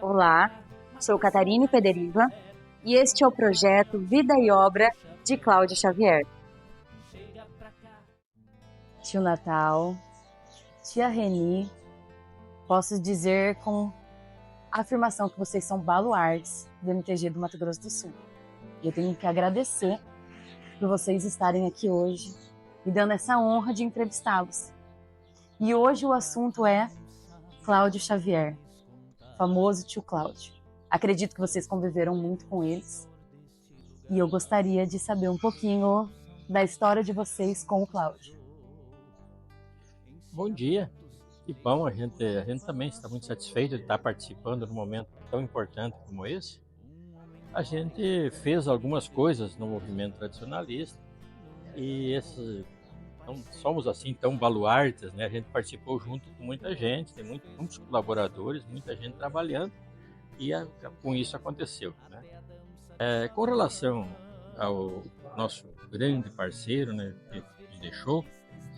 Olá, sou Catarine Pederiva e este é o projeto Vida e Obra de Cláudia Xavier. Tio Natal, tia Reni, posso dizer com afirmação que vocês são baluartes do MTG do Mato Grosso do Sul. Eu tenho que agradecer por vocês estarem aqui hoje me dando essa honra de entrevistá-los. E hoje o assunto é Cláudio Xavier, famoso tio Cláudio. Acredito que vocês conviveram muito com eles e eu gostaria de saber um pouquinho da história de vocês com o Cláudio. Bom dia, que bom, a gente também está muito satisfeito de estar participando num momento tão importante como esse. A gente fez algumas coisas no movimento tradicionalista e não somos assim tão baluartes, né? A gente participou junto com muita gente, tem muitos colaboradores, muita gente trabalhando e com isso aconteceu, né? Com relação ao nosso grande parceiro, né, que nos deixou,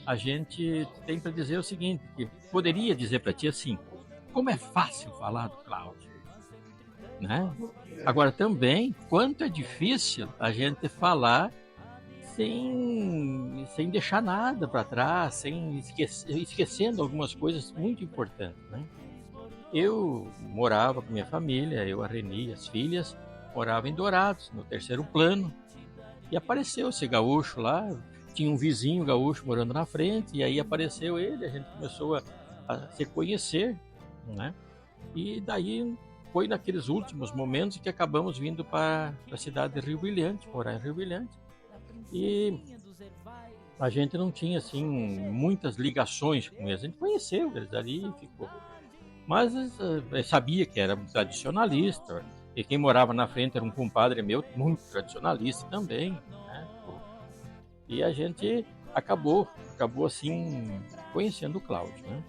a gente tem para dizer o seguinte, que poderia dizer para ti assim, como é fácil falar do Cláudio, né? Agora também, quanto é difícil a gente falar sem deixar nada para trás, esquecendo algumas coisas muito importantes, né? Eu morava com minha família, a Reni, as filhas, morava em Dourados, no terceiro plano, e apareceu esse gaúcho lá, tinha um vizinho gaúcho morando na frente, e aí apareceu ele, a gente começou a se conhecer, né? E daí foi naqueles últimos momentos que acabamos vindo para a cidade de Rio Brilhante, morar em Rio Brilhante. E a gente não tinha assim muitas ligações com eles, a gente conheceu eles ali e ficou. Mas sabia que era tradicionalista, e quem morava na frente era um compadre meu, muito tradicionalista também, né? E a gente acabou assim conhecendo o Cláudio, né?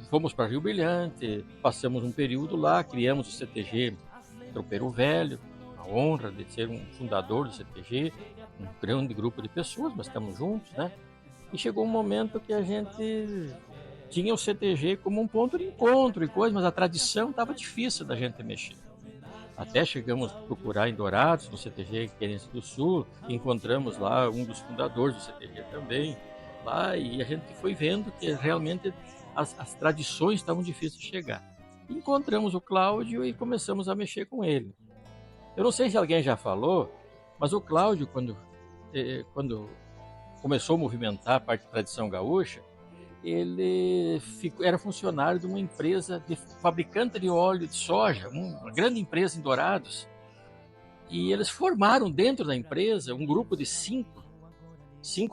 Fomos para Rio Brilhante, passamos um período lá, criamos o CTG Tropeiro Velho, a honra de ser um fundador do CTG, um grande grupo de pessoas, mas estamos juntos, né? E chegou um momento que a gente tinha o CTG como um ponto de encontro e coisa, mas a tradição estava difícil da gente mexer. Até chegamos a procurar em Dourados, no CTG Querência do Sul, e encontramos lá um dos fundadores do CTG também, lá, e a gente foi vendo que realmente as tradições estavam difíceis de chegar. Encontramos o Cláudio e começamos a mexer com ele. Eu não sei se alguém já falou, mas o Cláudio, quando começou a movimentar a parte da tradição gaúcha, ele era funcionário de uma empresa de fabricante de óleo de soja, uma grande empresa em Dourados. E eles formaram dentro da empresa um grupo de cinco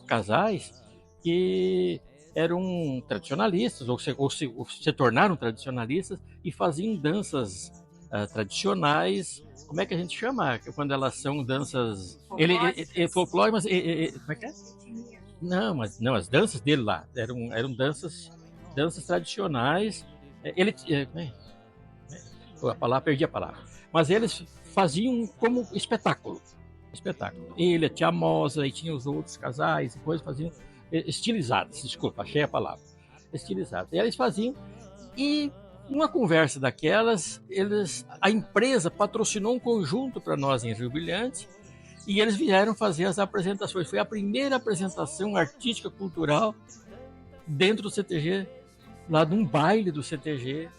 casais que eram tradicionalistas, ou se tornaram tradicionalistas e faziam danças tradicionais. Como é que a gente chama? Quando elas são danças... Folclore, mas... como é que é? Não, as danças dele lá eram danças tradicionais. Perdi a palavra. Mas eles faziam como espetáculo. Ele, a tia Mosa, e tinha os outros casais e coisas, faziam estilizadas. Desculpa, achei a palavra. Estilizadas. E eles faziam. E numa conversa daquelas, a empresa patrocinou um conjunto para nós em Rio Brilhante. E eles vieram fazer as apresentações. Foi a primeira apresentação artística cultural dentro do CTG, lá de um baile do CTG,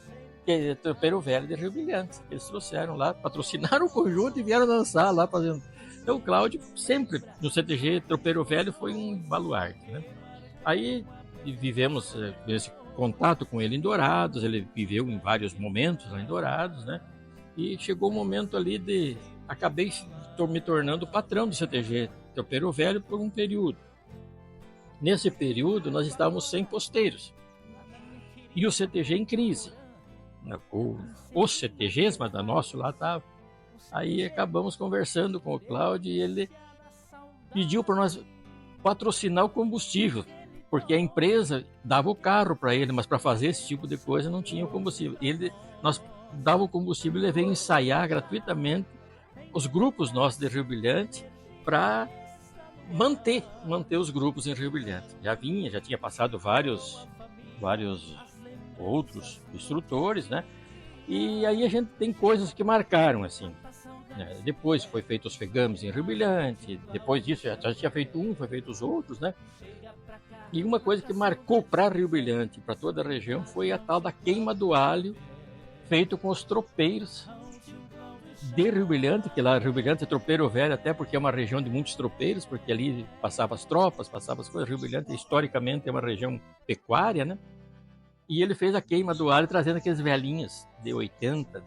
que é Tropeiro Velho de Rio Brilhante. Eles trouxeram lá, patrocinaram o conjunto e vieram dançar lá fazendo. Então o Cláudio sempre no CTG Tropeiro Velho foi um baluarte, né? Aí vivemos esse contato com ele em Dourados, ele viveu em vários momentos lá em Dourados, né? E chegou o momento ali acabei me tornando patrão do CTG Tropeiro Velho por um período. Nesse período, nós estávamos sem posteiros. E o CTG em crise. Os CTGs, mas da nosso lá estava. Aí acabamos conversando com o Cláudio e ele pediu para nós patrocinar o combustível, porque a empresa dava o carro para ele, mas para fazer esse tipo de coisa não tinha o combustível. Nós dava o combustível e ele veio ensaiar gratuitamente os grupos nossos de Rio Brilhante para manter os grupos em Rio Brilhante. Já tinha passado vários outros instrutores, né? E aí a gente tem coisas que marcaram, assim, né? Depois foi feito os fegames em Rio Brilhante, depois disso já tinha feito um, foi feito os outros, né? E uma coisa que marcou para Rio Brilhante, para toda a região, foi a tal da queima do alho, feito com os tropeiros de Rio Brilhante, que lá Rio Brilhante é tropeiro velho, até porque é uma região de muitos tropeiros, porque ali passavam as tropas, passavam as coisas. Rio Brilhante, historicamente, é uma região pecuária, né? E ele fez a queima do alho, trazendo aqueles velhinhos de 80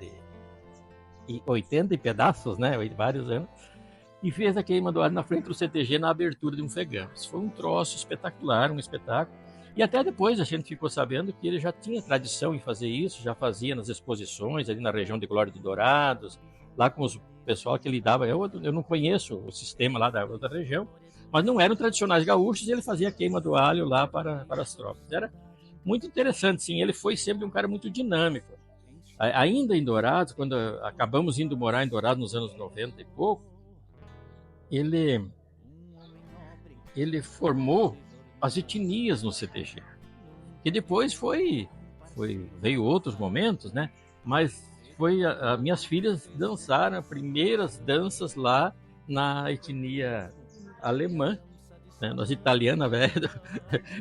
e pedaços, né? Vários anos. E fez a queima do alho na frente do CTG, na abertura de um Fegamos. Foi um troço espetacular, um espetáculo. E até depois a gente ficou sabendo que ele já tinha tradição em fazer isso, já fazia nas exposições ali na região de Glória de Dourados, lá com o pessoal que lidava. Eu não conheço o sistema lá da outra região, mas não eram tradicionais gaúchos, e ele fazia a queima do alho lá para as tropas. Era muito interessante, sim. Ele foi sempre um cara muito dinâmico. Ainda em Dourados, quando acabamos indo morar em Dourados nos anos 90 e pouco, ele formou as etnias no CTG. E depois veio outros momentos, né? Mas minhas filhas dançaram as primeiras danças lá na etnia alemã, né? Nós italianas, velho,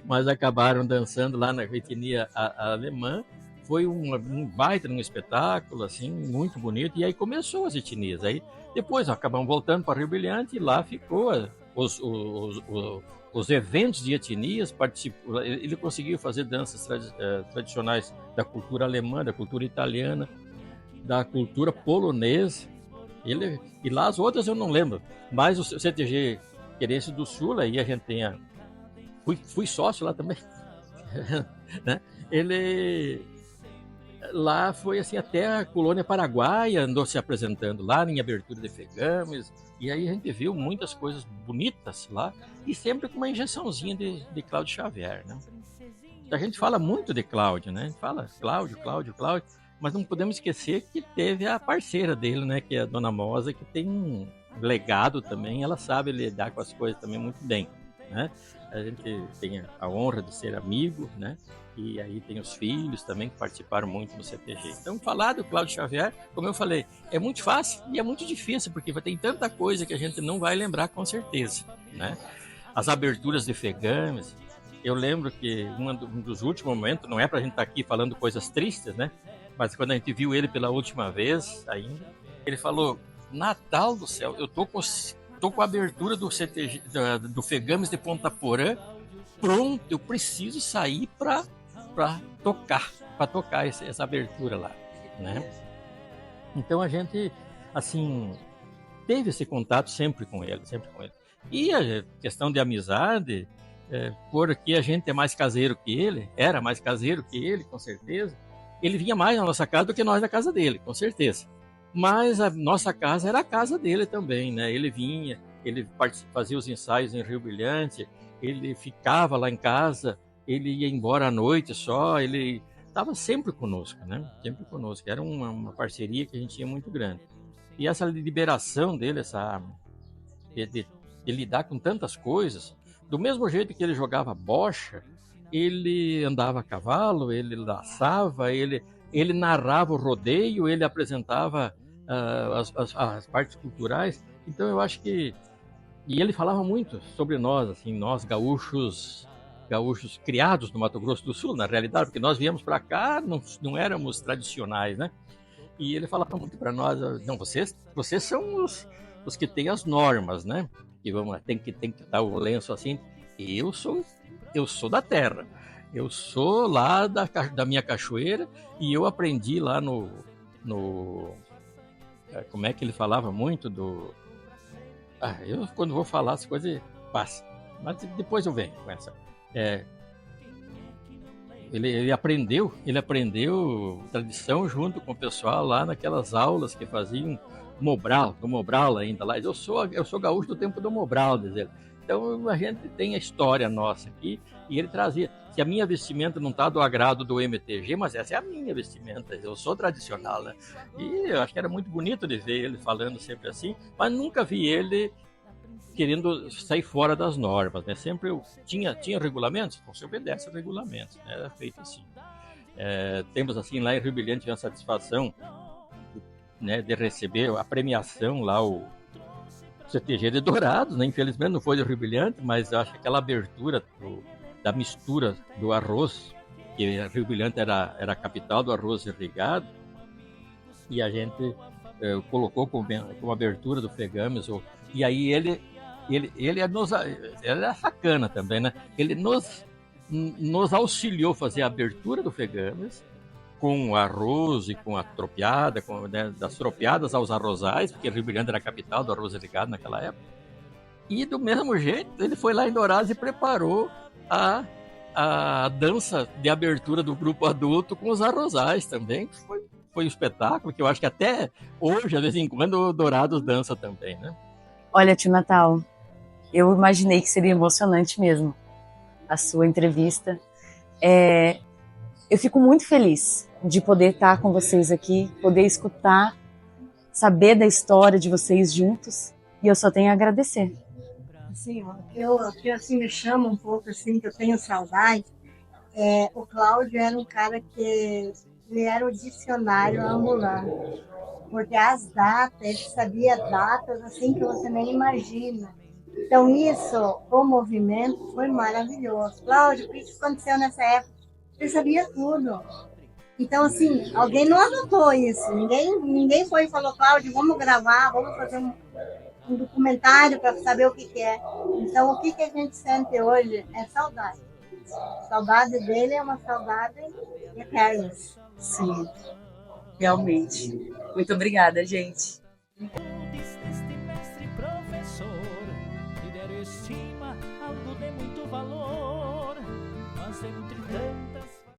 mas acabaram dançando lá na etnia alemã. Foi um baita num espetáculo, assim, muito bonito. E aí começou as etnias. Aí depois acabamos voltando para Rio Brilhante, e lá ficou os eventos de etnias. Ele conseguiu fazer danças tradicionais da cultura alemã, da cultura italiana, da cultura polonesa. E lá as outras eu não lembro. Mas o CTG Querência do Sul, aí a gente tem fui sócio lá também. Né? Ele lá foi assim, até a colônia paraguaia andou se apresentando lá em abertura de Fegames, e aí a gente viu muitas coisas bonitas lá, e sempre com uma injeçãozinha de Cláudio Xavier, né? A gente fala muito de Cláudio, né? A gente fala Cláudio, mas não podemos esquecer que teve a parceira dele, né? Que é a Dona Mosa, que tem um legado também, ela sabe lidar com as coisas também muito bem, né? A gente tem a honra de ser amigo, né? E aí tem os filhos também que participaram muito no CTG. Então, falar do Cláudio Xavier, como eu falei, é muito fácil e é muito difícil, porque tem tanta coisa que a gente não vai lembrar com certeza, né? As aberturas de Fegames, eu lembro que um dos últimos momentos, não é pra gente estar aqui falando coisas tristes, né? Mas quando a gente viu ele pela última vez ainda, ele falou: Natal do céu, eu tô com a abertura do CTG, do Fegames de Ponta Porã pronto, eu preciso sair para tocar essa abertura lá, né? Então a gente, assim, teve esse contato sempre com ele. E a questão de amizade, porque a gente é mais caseiro que ele, era mais caseiro que ele, com certeza. Ele vinha mais na nossa casa do que nós na casa dele, com certeza. Mas a nossa casa era a casa dele também, né? Ele vinha, ele fazia os ensaios em Rio Brilhante, ele ficava lá em casa, ele ia embora à noite só, ele estava sempre conosco, né? Sempre conosco. Era uma parceria que a gente tinha muito grande. E essa liberação dele, de lidar com tantas coisas, do mesmo jeito que ele jogava bocha, ele andava a cavalo, ele laçava, ele narrava o rodeio, ele apresentava as partes culturais. Então eu acho que... E ele falava muito sobre nós, assim, nós gaúchos criados no Mato Grosso do Sul, na realidade, porque nós viemos para cá, não éramos tradicionais, né? E ele falava muito para nós: não, vocês são os que têm as normas, né? E tem que dar o lenço assim. E eu sou da terra, eu sou lá da minha cachoeira, e eu aprendi lá no como é que ele falava muito do... eu quando vou falar as coisas passa, mas depois eu venho com essa. Ele aprendeu tradição junto com o pessoal lá naquelas aulas que faziam do Mobral ainda lá. Eu sou gaúcho do tempo do Mobral, diz ele. Então a gente tem a história nossa aqui, e ele trazia. Se a minha vestimenta não está do agrado do MTG, mas essa é a minha vestimenta, eu sou tradicional, né? E eu acho que era muito bonito de ver ele falando sempre assim, mas nunca vi ele querendo sair fora das normas, né? Sempre tinha regulamentos, então se obedece a regulamentos, né? Era feito assim. Temos assim lá em Rio Brilhante uma satisfação, né, de receber a premiação lá, o CTG de Dourados, né? Infelizmente não foi do Rio Brilhante, mas eu acho que aquela abertura da mistura do arroz, que Rio Brilhante era a capital do arroz irrigado, e a gente colocou como abertura do Fegames, e aí ele é sacana também, né? Ele nos auxiliou a fazer a abertura do Fegames com arroz e com a tropiada, né, das tropiadas aos arrozais, porque Rio Brilhante era a capital do arroz irrigado naquela época. E do mesmo jeito, ele foi lá em Dourados e preparou a dança de abertura do grupo adulto com os arrozais também. Foi um espetáculo que eu acho que até hoje, de vez em quando, o Dourados dança também, né? Olha, tio Natal, eu imaginei que seria emocionante mesmo a sua entrevista. Eu fico muito feliz de poder estar com vocês aqui, poder escutar, saber da história de vocês juntos, e eu só tenho a agradecer. Assim, que assim me chama um pouco, assim, que eu tenho saudade, o Cláudio era um cara que ele era o dicionário ambulante, porque as datas, ele sabia datas assim que você nem imagina. Então isso, o movimento foi maravilhoso. Cláudio, o que aconteceu nessa época? Ele sabia tudo. Então, assim, alguém não anotou isso. Ninguém foi e falou, Cláudio, vamos gravar, vamos fazer um documentário para saber o que é. Então, o que a gente sente hoje é saudade. A saudade dele é uma saudade eterna. Sim, realmente. Muito obrigada, gente.